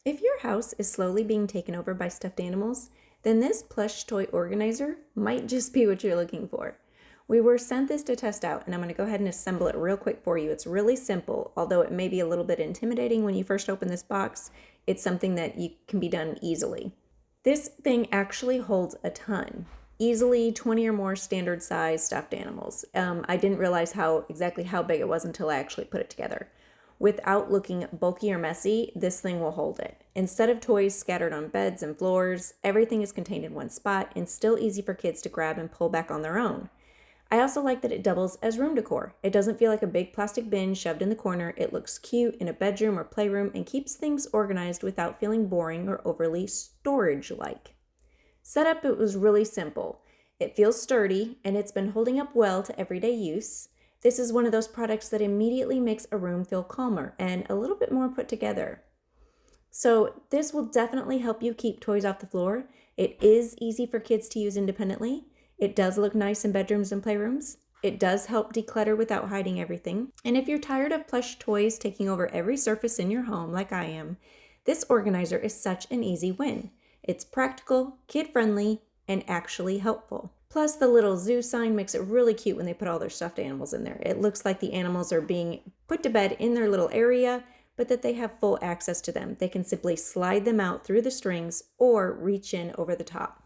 If your house is slowly being taken over by stuffed animals, then this plush toy organizer might just be what you're looking for. We were sent this to test out, and I'm going to go ahead and assemble it real quick for you. It's really simple, although it may be a little bit intimidating when you first open this box. It's something that can be done easily. This thing actually holds a ton. Easily 20 or more standard size stuffed animals. I didn't realize exactly how big it was until I actually put it together. Without looking bulky or messy, this thing will hold it. Instead of toys scattered on beds and floors, everything is contained in one spot and still easy for kids to grab and pull back on their own. I also like that it doubles as room decor. It doesn't feel like a big plastic bin shoved in the corner. It looks cute in a bedroom or playroom and keeps things organized without feeling boring or overly storage-like. Setup, it was really simple. It feels sturdy and it's been holding up well to everyday use. This is one of those products that immediately makes a room feel calmer and a little bit more put together. So this will definitely help you keep toys off the floor. It is easy for kids to use independently. It does look nice in bedrooms and playrooms. It does help declutter without hiding everything. And if you're tired of plush toys taking over every surface in your home like I am, this organizer is such an easy win. It's practical, kid-friendly, and actually helpful. Plus, the little zoo sign makes it really cute when they put all their stuffed animals in there. It looks like the animals are being put to bed in their little area, but that they have full access to them. They can simply slide them out through the strings or reach in over the top.